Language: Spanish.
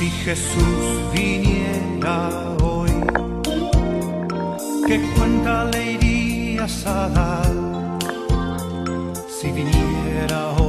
Si Jesús viniera hoy, ¿qué cuenta le irías a dar? Si viniera hoy,